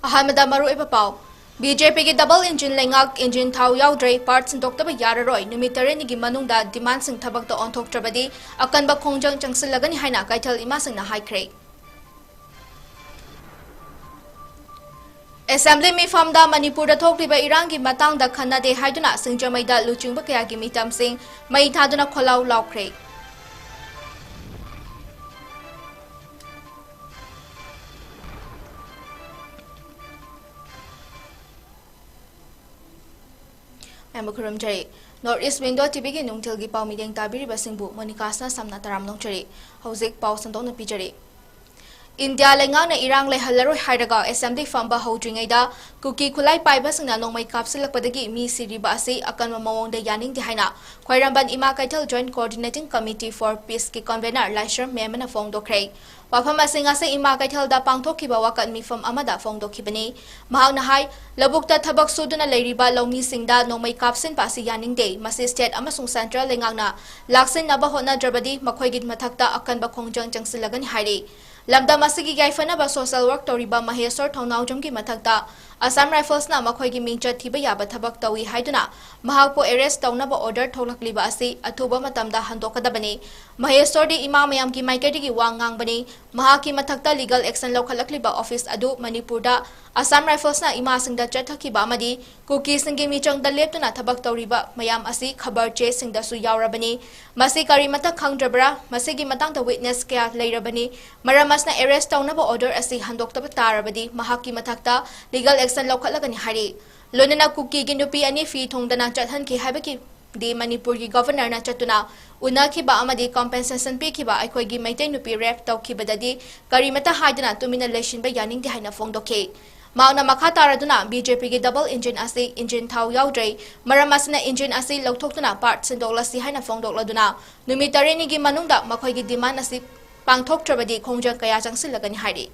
अहमदा मरुइबा पाव बीजेपी की डबल इंजिन लेंगाक इंजिन थाउ याउद्रे पार्ट सिंदोक्तबा याररोय नुमित तरेनिगी मनुंगदा डिमांड सिंग थबकता ओंथोक्त्रबदी अकनबा खोंजंग चंगसिलगनी हाइना कैथल इमासिंगना हाइख्रे। असेंबली मिफामदा मणिपुर थोक्लिबा इरांगी मतंगदा खन्नादे हाइदुना सिंजमैदा लुचिंगबा कयागी मितमसिंग मई थादुना खोलाउ लाउख्रे। नॉर्थ ईस्ट विंडो टीवी की नुंगथिल की पाव मीडियंग ताबिरिबा सिंबु मोनिकासना सामना तराम नोंचरी हौजिक पाव संदोंना पिजरी। इंडिया लेंगांगना इरांग लेहल्लरोय हाइरगा असेंबली फंबा हौद्रिङैदा कुकी खुलाई पाइबासिंगना नोंमै कापसिलकपदगी मी सिरिबा असि अकनवा मवोंगदा यानिंगदे हाइना ख्वाइरांबन इमा Kaithal joint coordinating committee for piece की कन्वेनर लाइसर मेमना फोंगदोख्रे। वाफम असिंग असे इमा कैथलदा पांगथोखिबा वाकत मिफम अमदा फोंगदोखिबनी। महांगना हाइ लबुकता थबक सुदुना लेरिबा लौमीसिंगदा नोंमै कापसिनबा असि यानिंगदे मसि स्टेट अमसुंग सेंट्रल लेंगांगना लाक्सिननबा होनाद्रबदी मखोइगी मथक्ता अकनबा खोंजंग चंगसिलगनी हाइरे। लमदम असिगी याइफनबा सोशल वर्क तौरिबा महेश्वर थौनाउजम की मथक्ता असम राइफल्सना मखोइगी मिंचत थिबा याबा थबक तौई हाइदुना महापो अरेस्ट तौनबा ऑर्डर थौलक्लिबा असि अथुबा मतमदा हंदोकदबनी। महेश्वर दी इमा मयाम की माइकेटिगी वांगांगबनी महाकी मथक्ता लीगल एक्शन लौखलक्लिबा ऑफिस अदु मणिपुरदा असम राइफल्सना इमासिंगदा चथखिबा अमदी कुकी सिंगी मिचंगदा लेप्तुना थबक तौरिबा मयाम असि खबर चे सिंगदासु यावरबनी। मसि करी मथक खंगद्रबरा मसिगी मतंगदा विटनेस क्या लेरबनी मरमसना अरेस्ट तौनबा ऑर्डर असि हंदोक्तबा तारबदी महाकी मथक्ता लीगल एक्शन लौखलगनी हारि। लोनना कुकी की नुपी अनी फी थोंगदना चथनखि हाइबकी दी मणिपुर की गवर्नर ना चतुना उनाखिबा अमदी कॉम्पेंसेशन पीखिबा अखोइगी मैतै नुपी रेप तौखिबददी करीमता हाइदना तुमिना लेशिनबा यानिंगदे हाइना फोंगदोखे। माउना मखा तारदुना बीजेपी की डबल इंजिन असी इंजिन थाउ याउद्रे मरम असना इंजिन असी लौथोक्तुना पार्ट सिंदोक्लसी हाइना फोंगदोक्लदुना नुमित तरेनिगी मनुंगदा मखोइगी डिमांड असी पांगथोक्त्रबदी खोंजंग कया चंगसिलगनी हाइरि।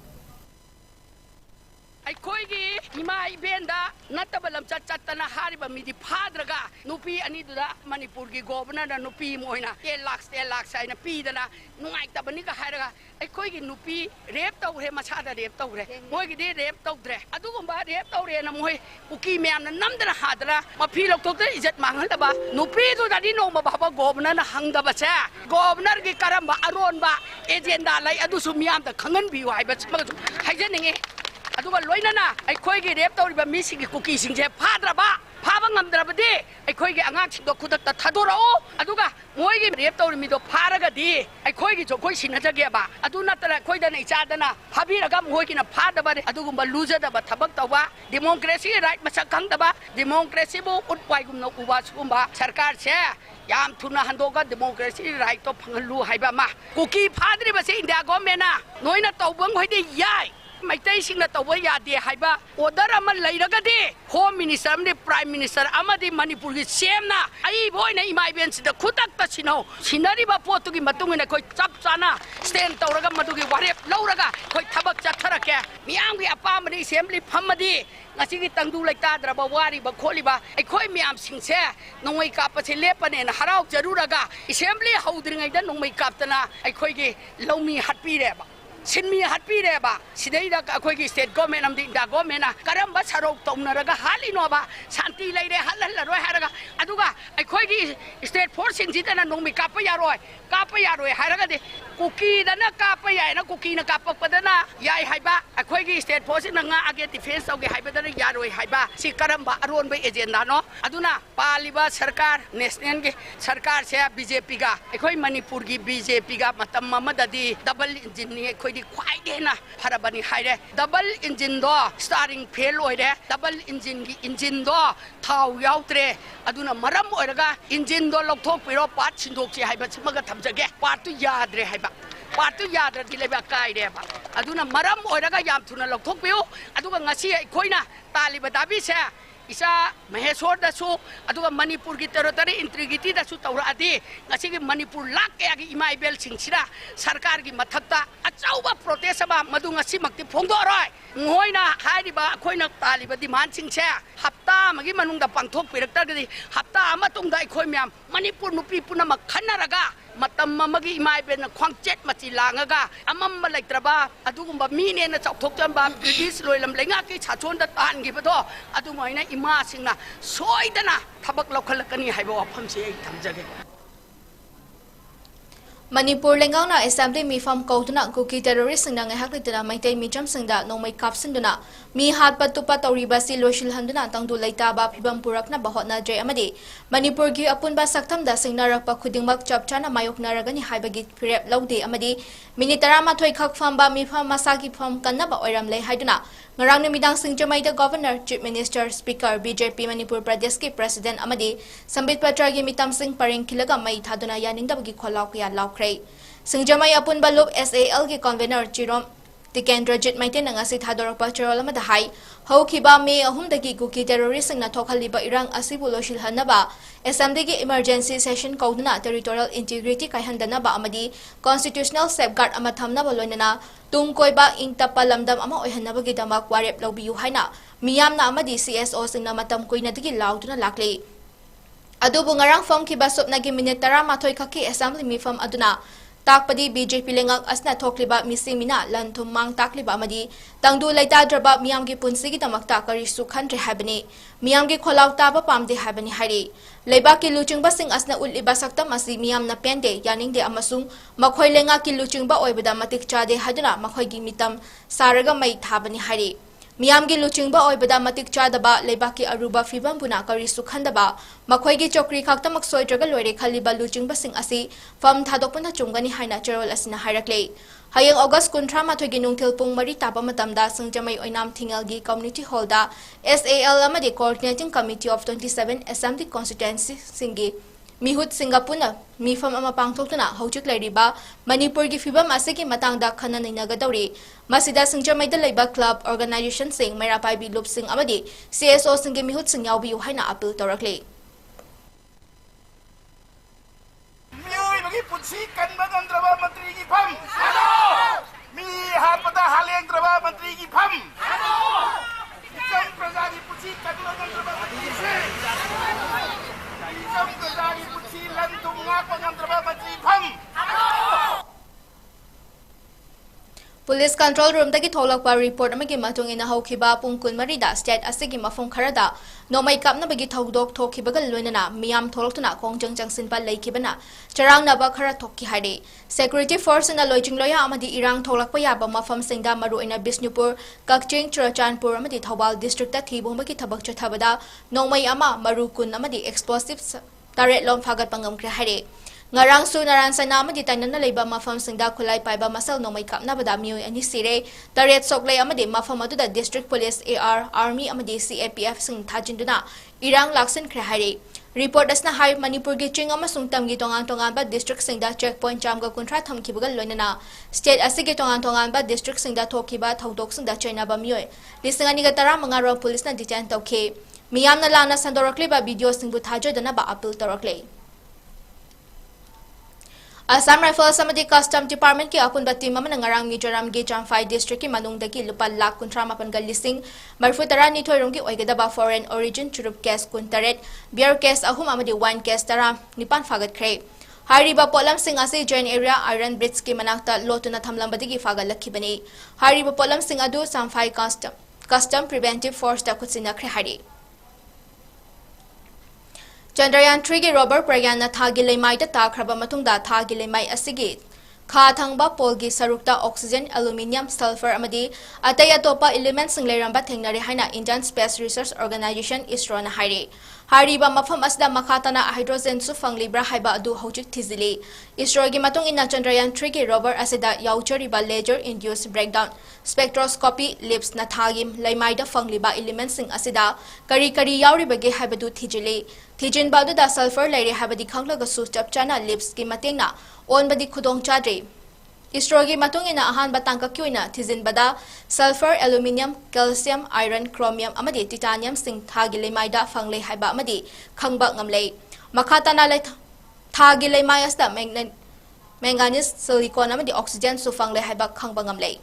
अखोइगी इमा इबेंदा नतब लमचत चतना हारिबा मिदि फाद्रगा नुपी अनिदुदा मणिपुर की गवर्नर नुपी मोइना 10 लाख साइना पीदना नुंगाइतबनी का हारगा अखोइगी नुपी रेप तौरे मछादा रेप तौरे मोइगी दे रेप तौद्रे अदुगुंबा रेप तौरे न मोइ कुकी म्यामना नमदना हादरा मफी लौथोक्ते इज्जत मांगलदबा नुपी दुदादी नोमा बाबा गवर्नर हंगदबसे गवर्नर की करंबा अरोनबा एजेंडा लै अदुसु म्यामदा खंगनबियु हाइबा हाइजनिंगे अदुगा लोइनना अखोइगी रेप तौरिबा मिसिगी कुकी सिंजे फाद्रबा फाबा ngamdrabadi अखोइगी अंगांसिंदो खुदक्ता थादोराओ अदुगा मोइगी रेप तौरि मिदो फारगदी अखोइगी जोखोइ सिनजगेबा अदु नतरा अखोइदना इचादना फाबिरगा मोइगिना फादबा अदुगुंबा लुजदबा थबक तौबा डेमोक्रेसी राइट मसक खंगदबा डेमोक्रेसी बो उटपाइगुमनो उबा सुगुंबा सरकार से याम थुना हंदोगा डेमोक्रेसी राइट तो फंगलु हाइबा मा कुकी फाद्रिबसे इंडिया गवर्नमेंटना नोइना तौबंग होइदे याय मैतै सिंगना तौबा यादे हाइबा ऑर्डर अमा लैरगदे होम मिनिस्टर अमदि प्राइम मिनिस्टर अमदि मणिपुर की सेमना आई बोइना इमा इबेंसिदा खुदक्ता सिनो सिनरिबा पोतुगी मतुंगिना कोइ चप चाना स्टैंड तौरगा मदुगी वारेप लौरगा कोइ थबक चथरके मियामगी अपामनि assembly फमदि ngasi tangdu laita draba wari ba kholi ba akhoi myam singse nongmai kap se lepane na harau jaruraga assembly haudringai da nongmai kaptana akhoi gi lomi hatpi re ba sinmi hatpi re ba sidai da akhoi gi state government amdi da government na karamba sarok tomnaraga halino ba shanti leire halal roi haraga aduga akhoi gi state force singita na nongmai kap ya roi haraga de कुकी दना काप याय ना cookie ना काप पदना याय हाइबा अखोइ की state force नंगा आगे डिफेंस औगे हाइबदना यारोय हाइबा सि करमबा अरोन बे एजेंडा नो अदुना पालिबा सरकार नेशनल के सरकार से बीजेपी का अखोइ मणिपुर की बीजेपी का मतम ममददी डबल इंजिन नि अखोइ दि ख्वाइ देना फरबनी हाइरे डबल इंजिन दो स्टारिंग फेल होइरे डबल इंजिन की इंजिन दो थाउ याउत्रे अदुना मरम ओरगा इंजिन दो लौथोक पिरो पार्ट सिंदोक से हाइबा सिमगा थमजगे पार्ट याद्रे पार्टी याद्रदी लेबा काइरेबा अदुना मरम ओरगा याम थुना लौथोकपियो अदुगा ngasi अखोइना तालिबा दाबी से इसा महेश्वर दसु अदुगा मणिपुर की टेरिटरी इंटीग्रिटी दसु तौरादी ngasi की मणिपुर लाख के इमा इबेल सिंगसिरा सरकार की मथक्ता अचाउबा प्रोटेस्ट बा मदु ngasi मक्ति फोंदोरय मोइना हाइरिबा अखोइना तालिबा डिमांड सिंगसे हप्ता मगी मनुंगदा पांथोक पिरक्तगदी हप्ता अमा तुंगदा अखोइ म्याम मणिपुर नुपी पुनम खन्नरगा matam mamagi imai ben khwangchet machi langaga amam malaitraba adugumba mine na chauthokjamba british loilam lenga ki chachon da tan gi bado adumaina ima singna soidana thabak lokhalakani haiba wafam se ai thamjage Manipur Lengauna Assembly Mifam Kautuna Kuki terrorist sing nang hakitana Maitai Mijam singda no mai kapsinduna mi hat patupa tauriba si loshil handuna tangdu laita ba phibam purakna bahotna jay amadi Manipur gi apunba saktam da singnarakpa khudingmak chapchana mayokna ragani haibagi phirep laude amadi minitara ma thoi khak famba mifam masagi pham kanna ba oiram lei haiduna ngarang nimidang singjamai da governor chief minister speaker BJP Manipur Pradesh ki president amadi sambit patra gi mitam sing paring khilaga mai thaduna yaningda bagi kholaw kya laukhrei singjamai apun balub SAL ki convener chirom Tikendrajit Maitin ang asi thadorok pacharol amada hai hawkiba me ahumdagi guki terrorist na thokhaliba irang asibulo shilhanaba SMD emergency session kauduna territorial integrity kaihandanaba amadi constitutional safeguard ama thamnaba loinana tungkoiba ingtapa lamdam ama oihanabagi damak warep lawbiyu haina miyamna amadi CSO singna matam koinadagi lauduna lakle adubu ngarang form ki basop nagi minute tara mathoi khaki assembly mifam aduna takpadi BJP lengak asna thokliba misimina lanthum mang takliba amadi tangdu laita draba miyamgi punsigi damakta kari sukhanre habani miyamgi kholaw taba pamde habani hari leiba ki luchingba sing asna uliba sakta masi miyam na pende yaningde amasung makhoi lenga ki luchingba oibada matik chade haduna makhoi gi mitam saraga mai thabani hari Miyamgi luchingba oibada matik chadaba leibaki aruba fibam buna kari sukhandaba makhoigi chokri khakta maksoi traga loire khaliba luchingba sing asi fam thadokpana chungani haina charol asina hairakle hayang August 13 mathoigi nungthil pung mari taba matamda singjamai oinam thingalgi community hall da SAL amadi coordinating committee of 27 assembly constituency singi Mihut Singapuna mifam ama pangthoktuna hojik lairiba Manipur gi fibam asigi matangda khana nainagadawri masida singjamai da leiba club organization sing merapai bi lup sing amadi CSO singi mihut sing yawbi haina appeal torakle Miui bagi punsi kan bagan draba menteri gi pham mi hapada haleng draba menteri gi pham sam praja gi punsi kan bagan draba menteri sam praja gi punsi lantum ngak bagan draba menteri pham Police control room dagi tholakpa report amagi matung ina hawkiba pungkun marida state asigi mafum kharada nomai kapna bagi thodok thokhibaga loinana miyam tholoktuna kongjang jangsinpa leikibana charang na ba khara thokki hade security force na lojing loya amadi irang tholakpa yaba mafam singda maru ina Bisnupur Kakching Churachandpur amadi Thobal district ta thibong bagi thabak chathabada nomai ama maru kun amadi explosives taret lom phagat pangam kre hade Ngarang su naran sa nama di tanan na leiba mafam singda kulay paiba masal no may kap na bada miyoy ani sire taret soklay amadi mafam adu da district police AR army amadi CAPF sing tajinduna irang laksin krahari report as na hai Manipur gi ching amasung tamgi tongan ba district singda checkpoint jamga kuntra thamkibagal loinana state asigi tongan ba district singda thokiba thodok singda chaina ba miyoy lisingani ga tara mga ro police na detain tawke miyam na lana sandorakle ba video singbu thajodana ba appeal torakle Assam Rifles amadi Custom Department ki apun bati mamana ngarang Mizoram gi Jamphai district ki manungdagi lupa lakh kuntra mapan galising marfutara ni thoirong ki oigadaba foreign origin churup case kuntaret beer case ahum amadi wine case tara nipan fagat kre hariba polam sing ase join area iron bridge ki manakta lotuna thamlambadi gi fagal lakhibani hariba polam sing adu Jamphai custom preventive force ta kutsina kre hari Chandrayaan 3 gi rover pragyan na thagi leimai da takraba matungda thagi leimai asigi kha thangba polgi sarukta oxygen aluminium sulfur amadi atai atopa elements sing leiramba thengnare haina Indian Space Research Organization ISRO na hairi hariba mafam asda makhatana hydrogen su fanglibra haiba adu hojik thizili ISRO gi matung ina Chandrayaan 3 gi rover asida yauchariba laser induced breakdown spectroscopy lips na thagim leimai da fangliba elements sing asida kari yauri bage haibadu thijili Thijin badu da sulfur lairi habadi khanglaga su chapchana lips ki matengna on badi khudong chadre ISRO gi matung ina ahan batangka kyuina thijin bada sulfur aluminium calcium iron chromium amadi titanium sing thagi lemaida fangle haiba amadi khangba ngamlei makhata na lai thagi lemai asta manganese silicon amadi oxygen su fangle haiba khangba ngamlei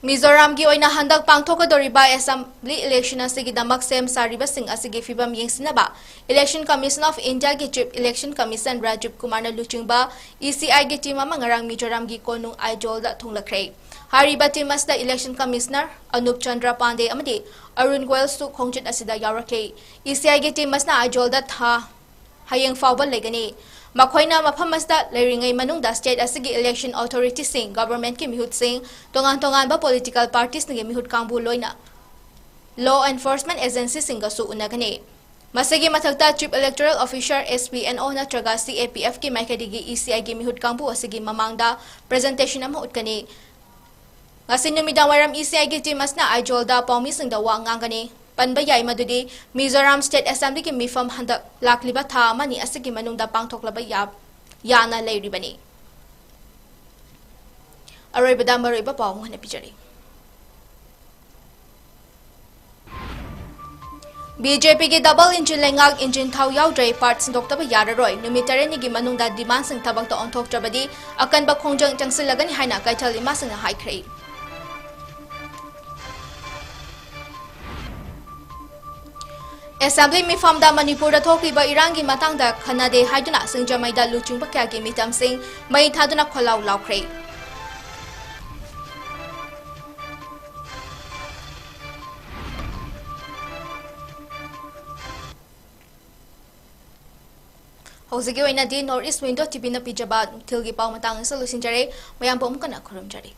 Mizoram gi oina handak pangthokadoriba assembly election asigi damak sem sariba sing asigi fibam yengsinaba Election Commission of India gi chief election commission Rajiv Kumar na luchingba ECI gi team ama ngarang Mizoram gi konung aijol da thunglakhrei hariba team asda election commissioner Anup Chandra Pandey amadi Arun Goyal su khongjit asida yawraklei ECI gi team asna aijol da tha hayeng fawba legani Makhoina mafam asda leiringai manungda state asigi election authority sing government ki mihut sing tongan ba political parties ngi mihut kangbu loina law enforcement agency singa su unagani masagi mathakta chief electoral officer SPNO na traga CAPF ki maikadigi ECI gi mihut kangbu asigi mamangda presentation ama utkani ngasin numidang waram ECI gi timas na ajolda paumi singda wa ngangani Panba yai madudi Mizoram State Assembly ki mifam handak lakliba tha mani asigi manungda pangthoklaba yana leiribani aroibada maroiba paw ngana pijari BJP ki double engine lengak engine thau yaudrai parts doktaba yararoi numitare ni gi manungda demand sing thabak to onthok trabadi akan ba khongjang changsilagani haina kaithal ima sing haikrei Assembly mifamda Manipur da thokliba irangi matangda khanade haiduna singjamaida luchungba kya gi mitam sing mai thaduna kholau laukrei Hozigi oina di North East Window TV na pijaba tilgi pau matang solution jare mayam bom kana khurum jare